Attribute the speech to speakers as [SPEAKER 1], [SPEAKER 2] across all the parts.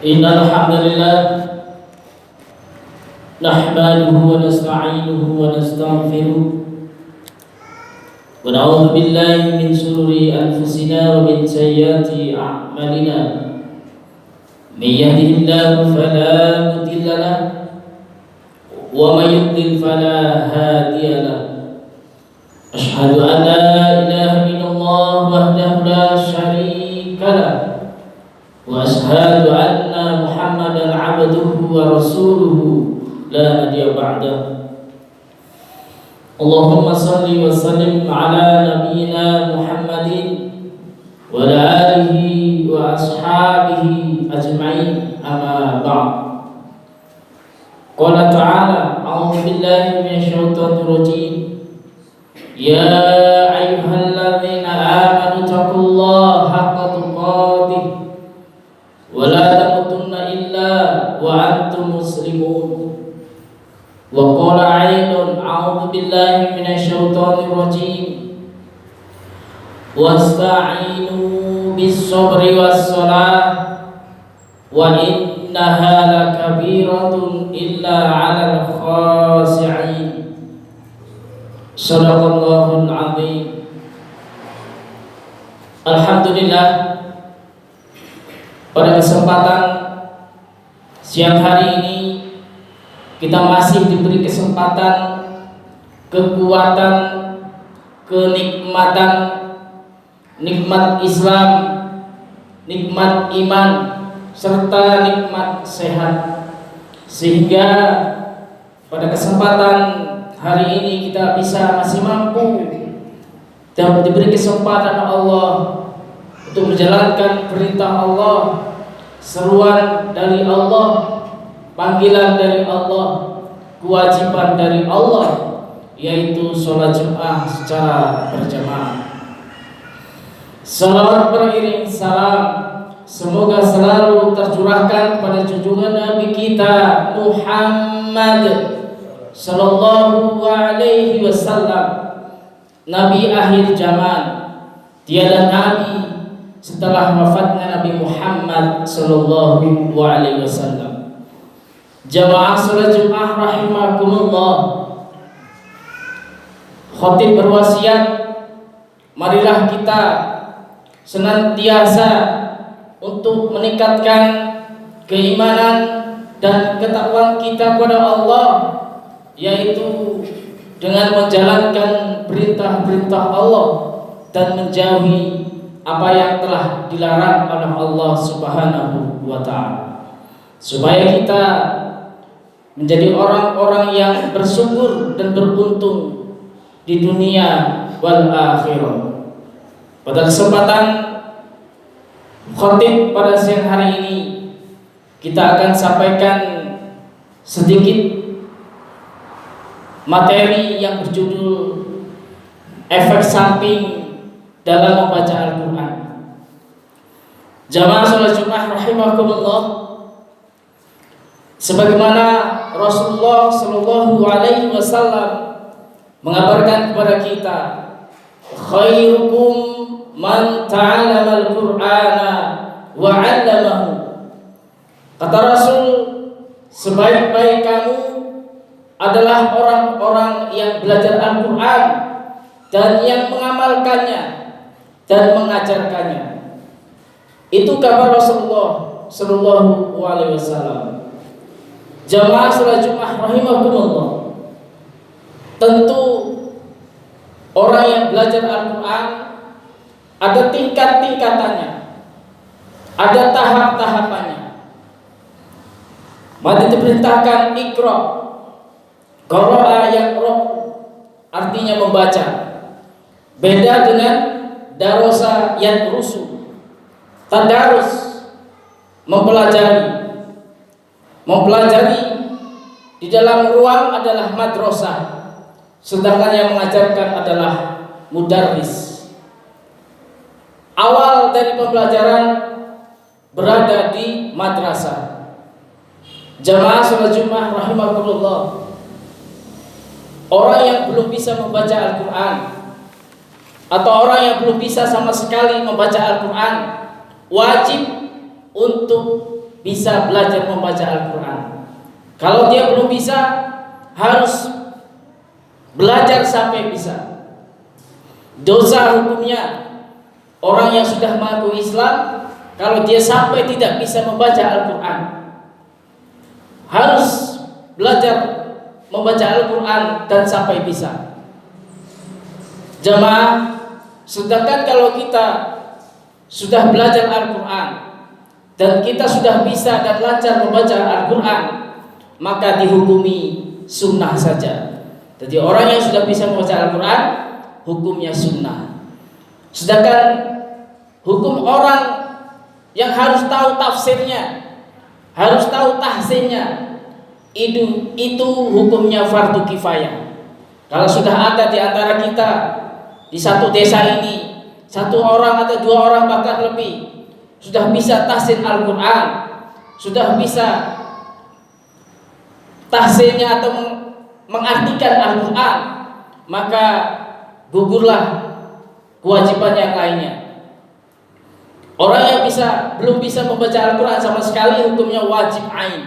[SPEAKER 1] Innal hamdalillah nahmaduhu wa nasta'inuhu wa nastaghfiruh wa na'udzu billahi min shururi anfusina wa min sayyiati a'malina. May yahdihillahu fala mudilla lahu wa may yudlil fala hadiya lahu. Asyhadu an la ilaha illallah wahdahu la syarika lahu wa asyhadu anna Muhammadan 'abduhu wa rasuluhu la nabiyya ba'dahu. Allahumma shalli wa sallim ala nabiyyina Muhammadin wa ala alihi wa ashabihi ajma'in, amma ba'd. Qala ta'ala, a'udzu billahi minasy syaithanir rajim. Ya ayyuhalladzina amanu taqullaha haqqa tuqatih wa la tamutunna illa wa antum muslimun. Wa qala aidan, a'udzu billahi minasy syaithanir rajim. Wasta'inu bis-sabri was-shalah wa innaha lakabiratun illa 'alal khashi'in. Shadaqallahul 'azim. Alhamdulillah, pada kesempatan siang hari ini kita masih diberi kesempatan, kekuatan, kenikmatan, nikmat Islam, nikmat iman, serta nikmat sehat, sehingga pada kesempatan hari ini kita bisa masih mampu dan diberi kesempatan Allah untuk menjalankan perintah Allah, seruan dari Allah, panggilan dari Allah, kewajiban dari Allah, yaitu sholat Jumat secara berjamaah. Salawat beriring salam semoga selalu tercurahkan pada junjungan Nabi kita Muhammad sallallahu alaihi wasallam, Nabi akhir zaman. Tiada nabi setelah wafatnya Nabi Muhammad sallallahu alaihi wasallam. Jamaah salat Jumat rahimakumullah, khatib berwasiat, marilah kita senantiasa untuk meningkatkan keimanan dan ketakwaan kita kepada Allah, yaitu dengan menjalankan perintah-perintah Allah dan menjauhi apa yang telah dilarang oleh Allah Subhanahu wa ta'ala, supaya kita menjadi orang-orang yang bersyukur dan beruntung di dunia wal akhirah. Pada kesempatan khatib pada siang hari ini, kita akan sampaikan sedikit materi yang berjudul efek samping dalam membaca Al-Quran. Jamaah salat Jumat rahimakumullah, sebagaimana Rasulullah sallallahu alaihi wasallam mengabarkan kepada kita, khairukum man ta'allama al-Qur'ana wa 'allamahu. Kata Rasul, sebaik-baik kamu adalah orang-orang yang belajar Al-Quran dan yang mengamalkannya dan mengajarkannya. Itu kabar Rasulullah sallallahu alaihi wasallam. Jamaah salat Jumat rahimakumullah, tentu orang yang belajar Al-Quran ada tingkat-tingkatannya, ada tahap-tahapannya. Maka diperintahkan Iqra, qara'a yaqra, artinya membaca. Beda dengan darasa yadrusu, tadarus, mempelajari. Mempelajari di dalam ruang adalah madrasah, sedangkan yang mengajarkan adalah mudarris. Awal dari pembelajaran berada di madrasah. Jamaah salat Jumat rahimakumullah, orang yang belum bisa membaca Al-Quran atau orang yang belum bisa sama sekali membaca Al-Quran wajib untuk bisa belajar membaca Al-Quran. Kalau dia belum bisa, harus belajar sampai bisa. Dosa hukumnya orang yang sudah mengaku Islam, kalau dia sampai tidak bisa membaca Al-Quran, harus belajar membaca Al-Quran dan sampai bisa. Jamaah, sedangkan kalau kita sudah belajar Al-Quran dan kita sudah bisa dan lancar membaca Al-Quran, maka dihukumi sunnah saja. Jadi orang yang sudah bisa membaca Al-Quran, hukumnya sunnah. Sedangkan hukum orang yang harus tahu tafsirnya, harus tahu tahsinnya, itu hukumnya fardu kifayah. Kalau sudah ada di antara kita di satu desa ini, satu orang atau dua orang bahkan lebih, sudah bisa tahsin Al-Quran, sudah bisa tahsinnya atau mengartikan Al-Quran, maka gugurlah kewajiban yang lainnya. Orang yang belum bisa membaca Al-Quran sama sekali, hukumnya wajib ain.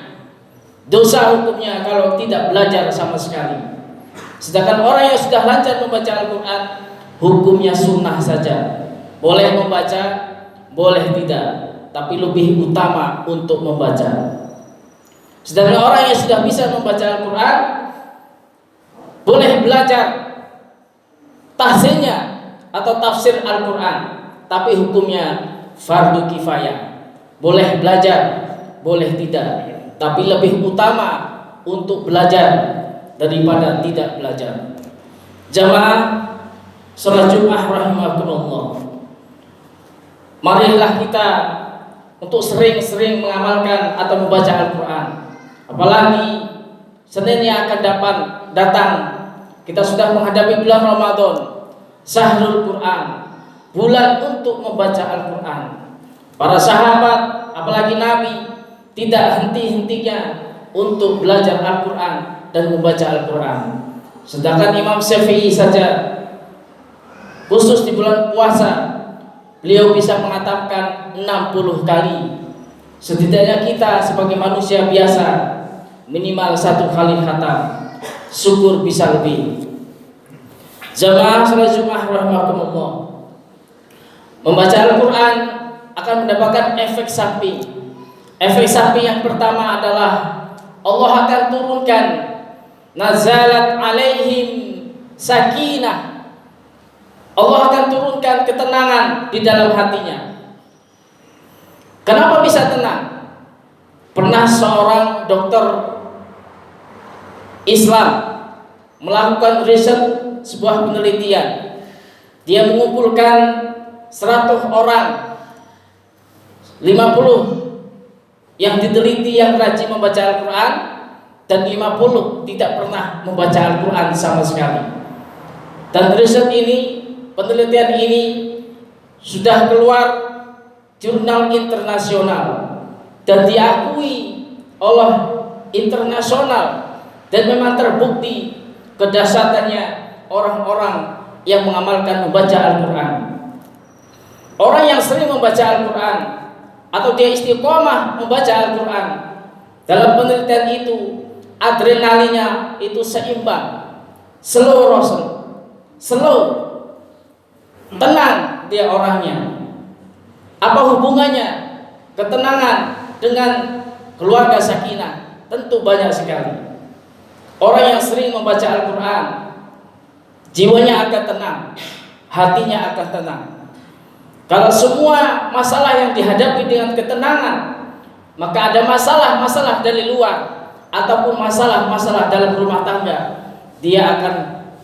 [SPEAKER 1] Dosa hukumnya kalau tidak belajar sama sekali. Sedangkan orang yang sudah lancar membaca Al-Quran, hukumnya sunnah saja. Boleh membaca, boleh tidak, tapi lebih utama untuk membaca. Sedangkan orang yang sudah bisa membaca Al-Quran, boleh belajar tahsinnya atau tafsir Al-Quran, tapi hukumnya fardu kifayah. Boleh belajar, boleh tidak, tapi lebih utama untuk belajar daripada tidak belajar. Jamaah salat Jumat rahimakumullah, marilah kita untuk sering-sering mengamalkan atau membaca Al-Quran. Apalagi Senin yang akan datang, kita sudah menghadapi bulan Ramadan, Syahrul Quran, bulan untuk membaca Al-Quran. Para sahabat, apalagi Nabi, tidak henti-hentinya untuk belajar Al-Quran dan membaca Al-Quran. Sedangkan Imam Syafi'i saja, khusus di bulan puasa, beliau bisa mengatakan 60 kali. Setidaknya kita sebagai manusia biasa minimal 1 kali khatam, syukur bisa lebih. Jamaah salat Jumat rahimakumullah, membaca Al-Quran akan mendapatkan efek samping. Efek samping yang pertama adalah Allah akan turunkan nazalat alaihim sakinah. Allah akan turunkan ketenangan di dalam hatinya. Kenapa bisa tenang? Pernah seorang dokter Islam melakukan riset, sebuah penelitian. Dia mengumpulkan 100 orang, 50 yang diteliti yang rajin membaca Al-Quran, dan 50 tidak pernah membaca Al-Quran sama sekali. Dan riset ini, penelitian ini sudah keluar jurnal internasional dan diakui oleh internasional, dan memang terbukti kedahsyatannya orang-orang yang mengamalkan membaca Al-Quran. Orang yang sering membaca Al-Quran atau dia istiqomah membaca Al-Quran, dalam penelitian itu adrenalinnya itu seimbang, slow, tenang dia orangnya. Apa hubungannya ketenangan dengan keluarga sakinah? Tentu banyak sekali. Orang yang sering membaca Al-Quran, jiwanya akan tenang, hatinya akan tenang. Kalau semua masalah yang dihadapi dengan ketenangan, maka ada masalah-masalah dari luar ataupun masalah-masalah dalam rumah tangga, dia akan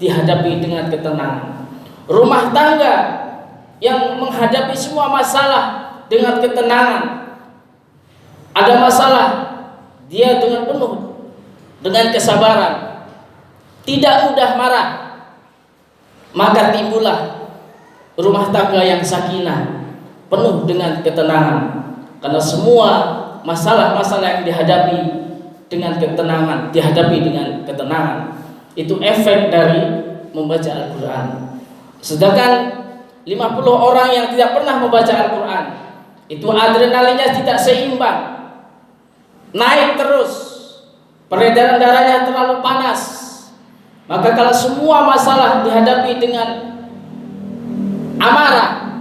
[SPEAKER 1] dihadapi dengan ketenangan. Rumah tangga yang menghadapi semua masalah dengan ketenangan, ada masalah, dia dengan penuh dengan kesabaran, tidak mudah marah, maka timbullah rumah tangga yang sakinah, penuh dengan ketenangan. Karena semua masalah-masalah yang dihadapi dengan ketenangan, dihadapi dengan ketenangan. Itu efek dari membaca Al-Quran. Sedangkan 50 orang yang tidak pernah membaca Al-Quran, itu adrenalinnya tidak seimbang. naik terus, peredaran darahnya terlalu panas. Maka kalau semua masalah dihadapi dengan amarah,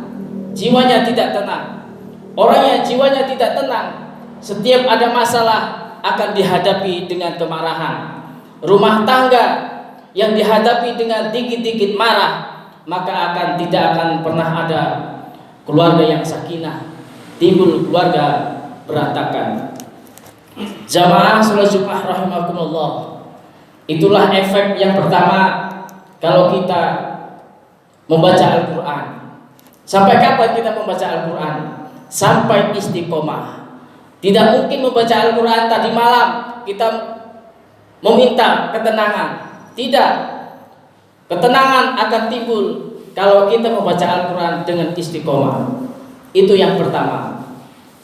[SPEAKER 1] jiwanya tidak tenang. Orang yang jiwanya tidak tenang, setiap ada masalah akan dihadapi dengan kemarahan. Rumah tangga yang dihadapi dengan dikit-dikit marah, maka tidak akan pernah ada keluarga yang sakinah, timbul keluarga berantakan. Jamaah salat Jumat rahimakumullah. Itulah efek yang pertama kalau kita membaca Al-Quran. Sampai kapan kita membaca Al-Quran? Sampai istiqomah. Tidak mungkin membaca Al-Quran tadi malam kita meminta ketenangan. Tidak. Ketenangan akan timbul kalau kita membaca Al-Quran dengan istiqomah. Itu yang pertama.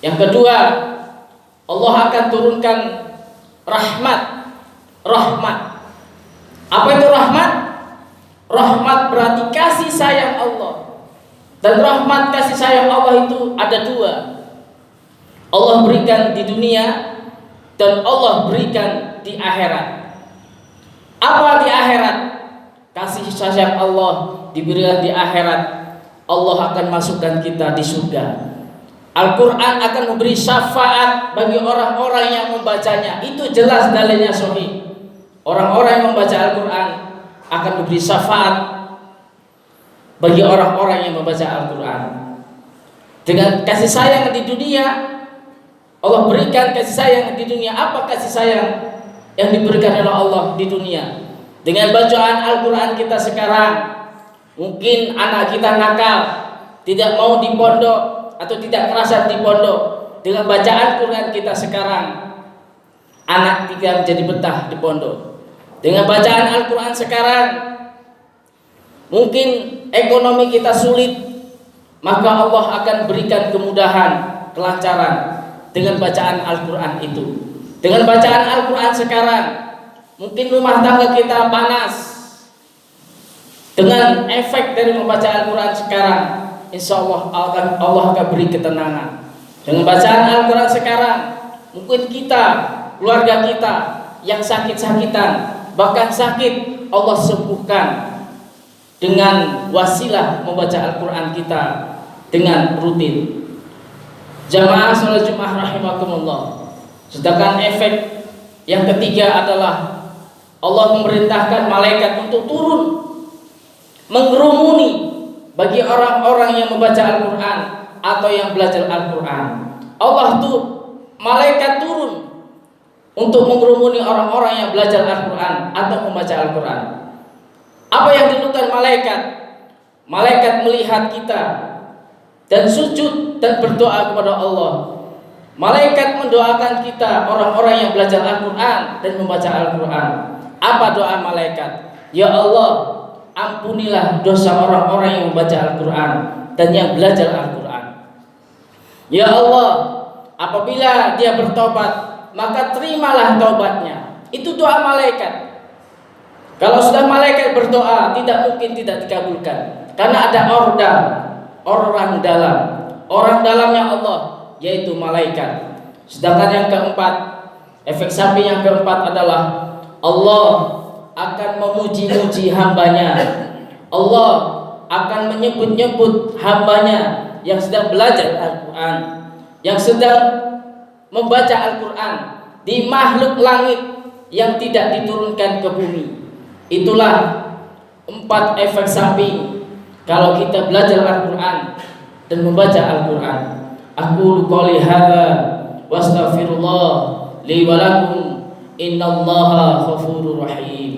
[SPEAKER 1] Yang kedua, Allah akan turunkan rahmat. Apa itu rahmat? Rahmat berarti kasih sayang Allah. Dan rahmat kasih sayang Allah itu ada dua. Allah berikan di dunia dan Allah berikan di akhirat. Apa di akhirat? Kasih sayang Allah diberikan di akhirat. Allah akan masukkan kita di surga. Al-Quran akan memberi syafaat bagi orang-orang yang membacanya. Itu jelas dalilnya sahih. Orang-orang yang membaca Al-Quran akan memberi syafaat bagi orang-orang yang membaca Al-Quran. Dengan kasih sayang di dunia, Allah berikan kasih sayang di dunia. Apa kasih sayang yang diberikan oleh Allah di dunia? Dengan bacaan Al-Quran kita sekarang, mungkin anak kita nakal, tidak mau di pondok atau tidak merasa di pondok. Dengan bacaan Al-Quran kita sekarang, anak kita menjadi betah di pondok. Dengan bacaan Al-Quran sekarang, mungkin ekonomi kita sulit, maka Allah akan berikan kemudahan, kelancaran dengan bacaan Al-Quran itu. Dengan bacaan Al-Quran sekarang, mungkin rumah tangga kita panas. Dengan efek dari membaca Al-Quran sekarang, insya Allah akan beri ketenangan. Dengan bacaan Al-Quran sekarang, mungkin kita, keluarga kita yang sakit-sakitan, bahkan sakit, Allah sembuhkan dengan wasilah membaca Al-Quran kita dengan rutin. Jamaah salat Jumat rahimakumullah. Sedangkan efek yang ketiga adalah Allah memerintahkan malaikat untuk turun mengerumuni bagi orang-orang yang membaca Al-Quran atau yang belajar Al-Quran. Allah tuh malaikat turun untuk mengerumuni orang-orang yang belajar Al-Quran atau membaca Al-Quran. Apa yang dilakukan malaikat? Malaikat melihat kita dan sujud dan berdoa kepada Allah. Malaikat mendoakan kita, orang-orang yang belajar Al-Quran dan membaca Al-Quran. Apa doa malaikat? Ya Allah, ampunilah dosa orang-orang yang membaca Al-Quran dan yang belajar Al-Quran. Ya Allah, apabila dia bertobat, maka terimalah taubatnya. Itu doa malaikat. Kalau sudah malaikat berdoa, tidak mungkin tidak dikabulkan. Karena ada orang dalamnya Allah, yaitu malaikat. Sedangkan yang keempat, efek samping yang keempat adalah Allah akan memuji-muji hambanya. Allah akan menyebut-nyebut hambanya yang sedang belajar Al-Quran, yang sedang membaca Al-Quran di makhluk langit yang tidak diturunkan ke bumi. Itulah 4 efek samping kalau kita belajar Al-Quran dan membaca Al-Quran. Aku qouli hadza wa astaghfirullah li wa lakum innallaha ghafurur rahim.